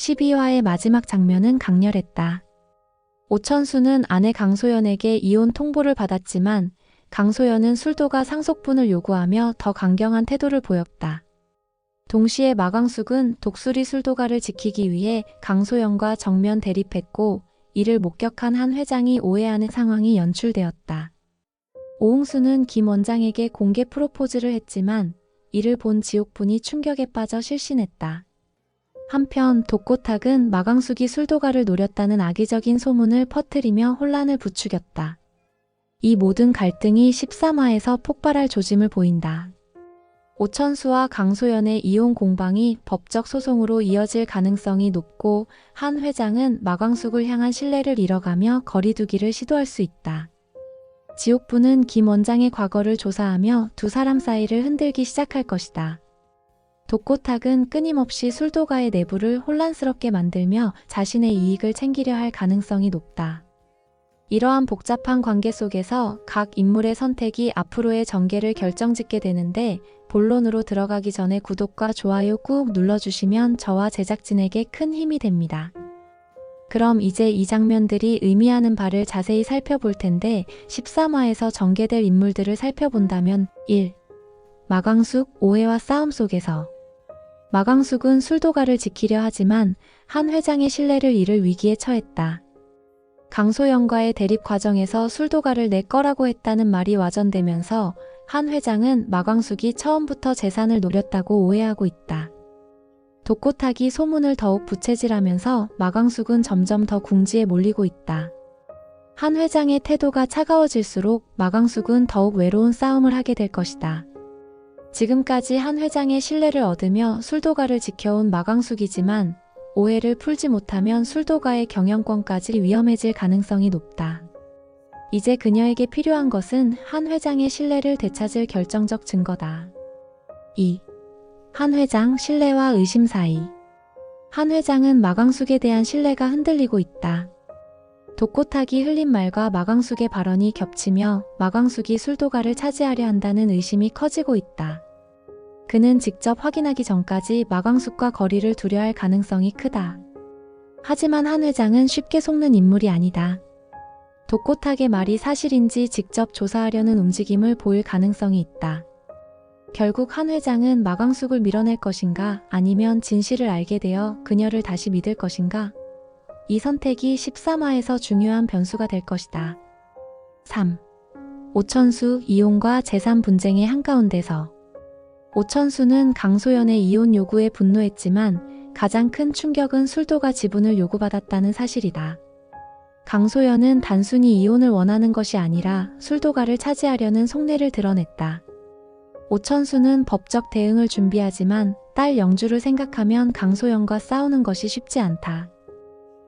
12화의 마지막 장면은 강렬했다. 오천수는 아내 강소연에게 이혼 통보를 받았지만 강소연은 술도가 상속분을 요구하며 더 강경한 태도를 보였다. 동시에 마광숙은 독수리 술도가를 지키기 위해 강소연과 정면 대립했고 이를 목격한 한 회장이 오해하는 상황이 연출되었다. 오홍수는 김 원장에게 공개 프로포즈를 했지만 이를 본 지옥분이 충격에 빠져 실신했다. 한편 독고탁은 마광숙이 술도가를 노렸다는 악의적인 소문을 퍼뜨리며 혼란을 부추겼다. 이 모든 갈등이 13화에서 폭발할 조짐을 보인다. 오천수와 강소연의 이혼 공방이 법적 소송으로 이어질 가능성이 높고 한 회장은 마광숙을 향한 신뢰를 잃어가며 거리두기를 시도할 수 있다. 지옥부는 김 원장의 과거를 조사하며 두 사람 사이를 흔들기 시작할 것이다. 독고탁은 끊임없이 술도가의 내부를 혼란스럽게 만들며 자신의 이익을 챙기려 할 가능성이 높다. 이러한 복잡한 관계 속에서 각 인물의 선택이 앞으로의 전개를 결정짓게 되는데 본론으로 들어가기 전에 구독과 좋아요 꾹 눌러주시면 저와 제작진에게 큰 힘이 됩니다. 그럼 이제 이 장면들이 의미하는 바를 자세히 살펴볼 텐데 13화에서 전개될 인물들을 살펴본다면 1. 마광숙 오해와 싸움 속에서 마광숙은 술도가를 지키려 하지만 한 회장의 신뢰를 잃을 위기에 처했다. 강소연과의 대립 과정에서 술도가를 내 거라고 했다는 말이 와전되면서 한 회장은 마광숙이 처음부터 재산을 노렸다고 오해하고 있다. 독고탁이 소문을 더욱 부채질하면서 마광숙은 점점 더 궁지에 몰리고 있다. 한 회장의 태도가 차가워질수록 마광숙은 더욱 외로운 싸움을 하게 될 것이다. 지금까지 한 회장의 신뢰를 얻으며 술도가를 지켜온 마광숙이지만 오해를 풀지 못하면 술도가의 경영권까지 위험해질 가능성이 높다. 이제 그녀에게 필요한 것은 한 회장의 신뢰를 되찾을 결정적 증거다. 2. 한 회장 신뢰와 의심 사이. 한 회장은 마광숙에 대한 신뢰가 흔들리고 있다. 독고탁이 흘린 말과 마광숙의 발언이 겹치며 마광숙이 술도가를 차지하려 한다는 의심이 커지고 있다. 그는 직접 확인하기 전까지 마광숙과 거리를 두려 할 가능성이 크다. 하지만 한 회장은 쉽게 속는 인물이 아니다. 독고탁의 말이 사실인지 직접 조사하려는 움직임을 보일 가능성이 있다. 결국 한 회장은 마광숙을 밀어낼 것인가 아니면 진실을 알게 되어 그녀를 다시 믿을 것인가? 이 선택이 13화에서 중요한 변수가 될 것이다. 3. 오천수 이혼과 재산 분쟁의 한가운데서 오천수는 강소연의 이혼 요구에 분노했지만 가장 큰 충격은 술도가 지분을 요구받았다는 사실이다. 강소연은 단순히 이혼을 원하는 것이 아니라 술도가를 차지하려는 속내를 드러냈다. 오천수는 법적 대응을 준비하지만 딸 영주를 생각하면 강소연과 싸우는 것이 쉽지 않다.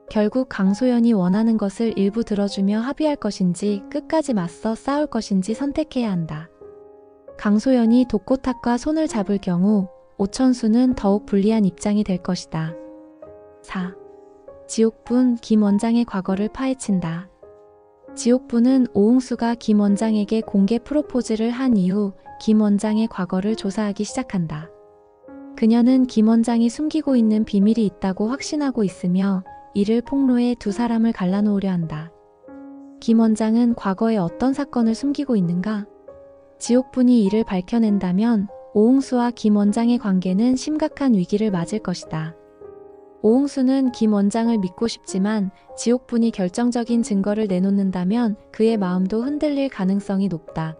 결국 강소연이 원하는 것을 일부 들어주며 합의할 것인지 끝까지 맞서 싸울 것인지 선택해야 한다. 강소연이 독고탁과 손을 잡을 경우 오천수는 더욱 불리한 입장이 될 것이다. 4. 지옥분 김 원장의 과거를 파헤친다. 지옥분은 오홍수가 김 원장에게 공개 프로포즈를 한 이후 김 원장의 과거를 조사하기 시작한다. 그녀는 김 원장이 숨기고 있는 비밀이 있다고 확신하고 있으며 이를 폭로해 두 사람을 갈라놓으려 한다. 김 원장은 과거에 어떤 사건을 숨기고 있는가? 지옥분이 이를 밝혀낸다면 오홍수와 김 원장의 관계는 심각한 위기를 맞을 것이다. 오홍수는 김 원장을 믿고 싶지만 지옥분이 결정적인 증거를 내놓는다면 그의 마음도 흔들릴 가능성이 높다.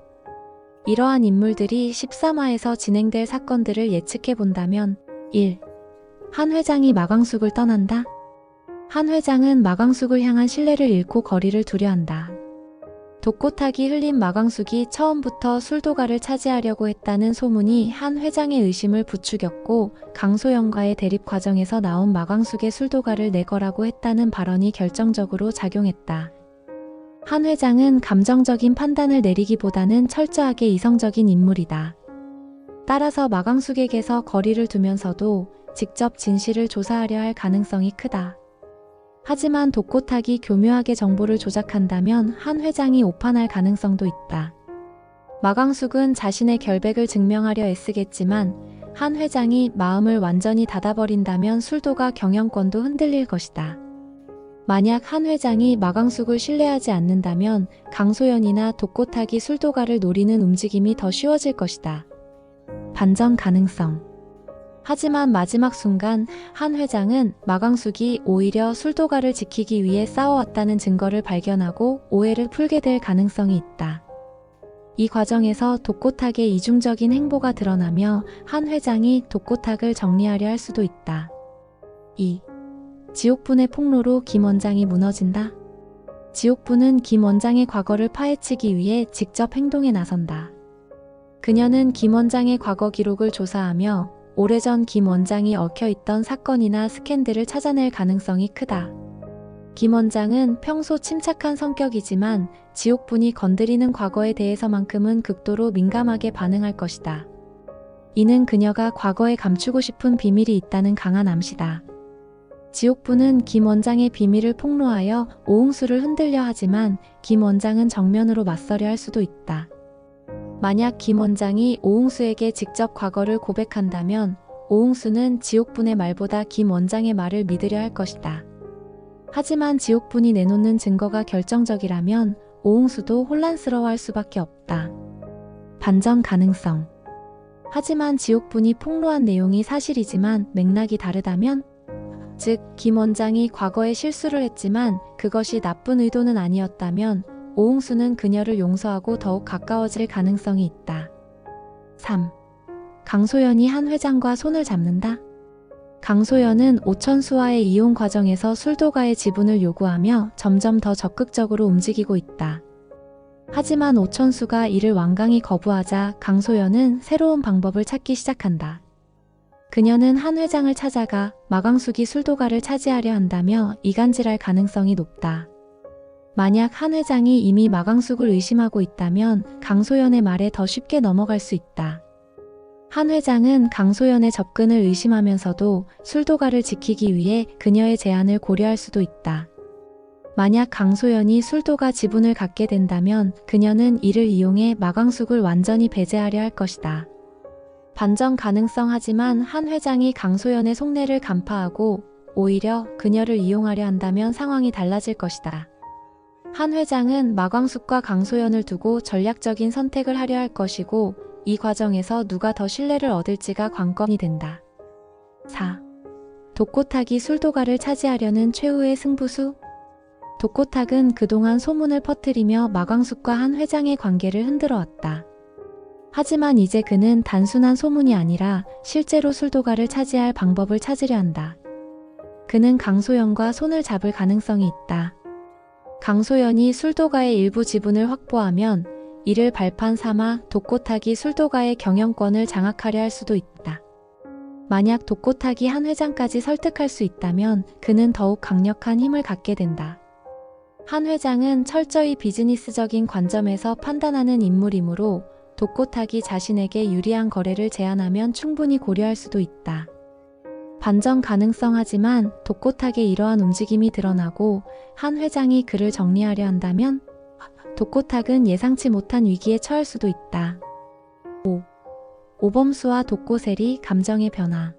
이러한 인물들이 13화에서 진행될 사건들을 예측해 본다면 1. 한 회장이 마광숙을 떠난다. 한 회장은 마광숙을 향한 신뢰를 잃고 거리를 두려 한다. 독고탁이 흘린 마광숙이 처음부터 술도가를 차지하려고 했다는 소문이 한 회장의 의심을 부추겼고 강소연과의 대립 과정에서 나온 마광숙의 술도가를 내 거라고 했다는 발언이 결정적으로 작용했다. 한 회장은 감정적인 판단을 내리기보다는 철저하게 이성적인 인물이다. 따라서 마광숙에게서 거리를 두면서도 직접 진실을 조사하려 할 가능성이 크다. 하지만 독고탁이 교묘하게 정보를 조작한다면 한 회장이 오판할 가능성도 있다. 마광숙은 자신의 결백을 증명하려 애쓰겠지만 한 회장이 마음을 완전히 닫아버린다면 술도가 경영권도 흔들릴 것이다. 만약 한 회장이 마광숙을 신뢰하지 않는다면 강소연이나 독고타기 술도가를 노리는 움직임이 더 쉬워질 것이다. 반전 가능성. 하지만 마지막 순간 한 회장은 마광숙이 오히려 술도가를 지키기 위해 싸워왔다는 증거를 발견하고 오해를 풀게 될 가능성이 있다. 이 과정에서 독고탁의 이중적인 행보가 드러나며 한 회장이 독고탁을 정리하려 할 수도 있다. 2. 지옥분의 폭로로 김 원장이 무너진다. 지옥분은 김 원장의 과거를 파헤치기 위해 직접 행동에 나선다. 그녀는 김 원장의 과거 기록을 조사하며 오래전 김 원장이 얽혀있던 사건이나 스캔들을 찾아낼 가능성이 크다. 김 원장은 평소 침착한 성격이지만 지옥분이 건드리는 과거에 대해서만큼은 극도로 민감하게 반응할 것이다. 이는 그녀가 과거에 감추고 싶은 비밀이 있다는 강한 암시다. 지옥분은 김 원장의 비밀을 폭로하여 오응수를 흔들려 하지만 김 원장은 정면으로 맞서려 할 수도 있다. 만약 김 원장이 오응수에게 직접 과거를 고백한다면 오응수는 지옥분의 말보다 김 원장의 말을 믿으려 할 것이다. 하지만 지옥분이 내놓는 증거가 결정적이라면 오응수도 혼란스러워할 수밖에 없다. 반전 가능성. 하지만 지옥분이 폭로한 내용이 사실이지만 맥락이 다르다면? 즉, 김 원장이 과거에 실수를 했지만 그것이 나쁜 의도는 아니었다면 오응수는 그녀를 용서하고 더욱 가까워질 가능성이 있다. 3. 강소연이 한 회장과 손을 잡는다. 강소연은 오천수와의 이혼 과정에서 술도가의 지분을 요구하며 점점 더 적극적으로 움직이고 있다. 하지만 오천수가 이를 완강히 거부하자 강소연은 새로운 방법을 찾기 시작한다. 그녀는 한 회장을 찾아가 마광숙이 술도가를 차지하려 한다며 이간질할 가능성이 높다. 만약 한 회장이 이미 마광숙을 의심하고 있다면 강소연의 말에 더 쉽게 넘어갈 수 있다. 한 회장은 강소연의 접근을 의심하면서도 술도가를 지키기 위해 그녀의 제안을 고려할 수도 있다. 만약 강소연이 술도가 지분을 갖게 된다면 그녀는 이를 이용해 마광숙을 완전히 배제하려 할 것이다. 반전 가능성. 하지만 한 회장이 강소연의 속내를 간파하고 오히려 그녀를 이용하려 한다면 상황이 달라질 것이다. 한 회장은 마광숙과 강소연을 두고 전략적인 선택을 하려 할 것이고 이 과정에서 누가 더 신뢰를 얻을지가 관건이 된다. 4. 독고탁이 술도가를 차지하려는 최후의 승부수? 독고탁은 그동안 소문을 퍼뜨리며 마광숙과 한 회장의 관계를 흔들어 왔다. 하지만 이제 그는 단순한 소문이 아니라 실제로 술도가를 차지할 방법을 찾으려 한다. 그는 강소연과 손을 잡을 가능성이 있다. 강소연이 술도가의 일부 지분을 확보하면 이를 발판 삼아 독고탁이 술도가의 경영권을 장악하려 할 수도 있다. 만약 독고탁이 한 회장까지 설득할 수 있다면 그는 더욱 강력한 힘을 갖게 된다. 한 회장은 철저히 비즈니스적인 관점에서 판단하는 인물이므로 독고탁이 자신에게 유리한 거래를 제안하면 충분히 고려할 수도 있다. 반전 가능성. 하지만 독고탁의 이러한 움직임이 드러나고 한 회장이 그를 정리하려 한다면 독고탁은 예상치 못한 위기에 처할 수도 있다. 5. 오범수와 독고세리 감정의 변화.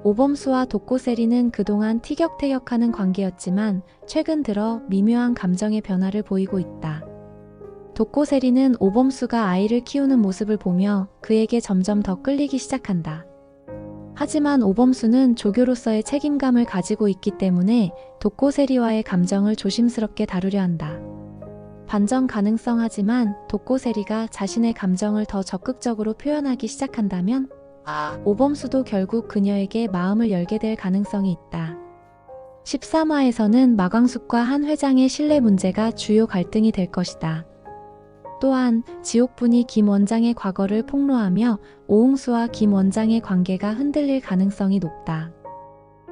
오범수와 독고세리는 그동안 티격태격하는 관계였지만 최근 들어 미묘한 감정의 변화를 보이고 있다. 독고세리는 오범수가 아이를 키우는 모습을 보며 그에게 점점 더 끌리기 시작한다. 하지만 오범수는 조교로서의 책임감을 가지고 있기 때문에 독고세리와의 감정을 조심스럽게 다루려 한다. 반전 가능성. 하지만 독고세리가 자신의 감정을 더 적극적으로 표현하기 시작한다면 오범수도 결국 그녀에게 마음을 열게 될 가능성이 있다. 13화에서는 마광숙과 한 회장의 신뢰 문제가 주요 갈등이 될 것이다. 또한 지옥분이 김 원장의 과거를 폭로하며 오응수와 김 원장의 관계가 흔들릴 가능성이 높다.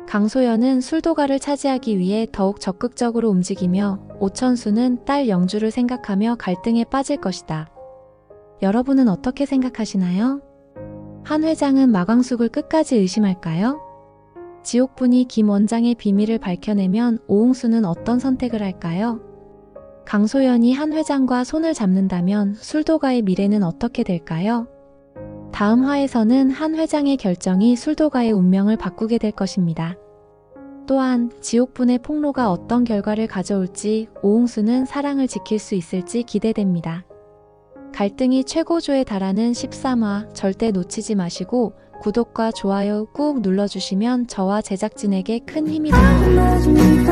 강소연은 술도가를 차지하기 위해 더욱 적극적으로 움직이며 오천수는 딸 영주를 생각하며 갈등에 빠질 것이다. 여러분은 어떻게 생각하시나요? 한 회장은 마광숙을 끝까지 의심할까요? 지옥분이 김 원장의 비밀을 밝혀내면 오응수는 어떤 선택을 할까요? 강소연이 한 회장과 손을 잡는다면 술도가의 미래는 어떻게 될까요? 다음 화에서는 한 회장의 결정이 술도가의 운명을 바꾸게 될 것입니다. 또한 지옥분의 폭로가 어떤 결과를 가져올지, 오홍수는 사랑을 지킬 수 있을지 기대됩니다. 갈등이 최고조에 달하는 13화 절대 놓치지 마시고 구독과 좋아요 꾹 눌러주시면 저와 제작진에게 큰 힘이 됩니다.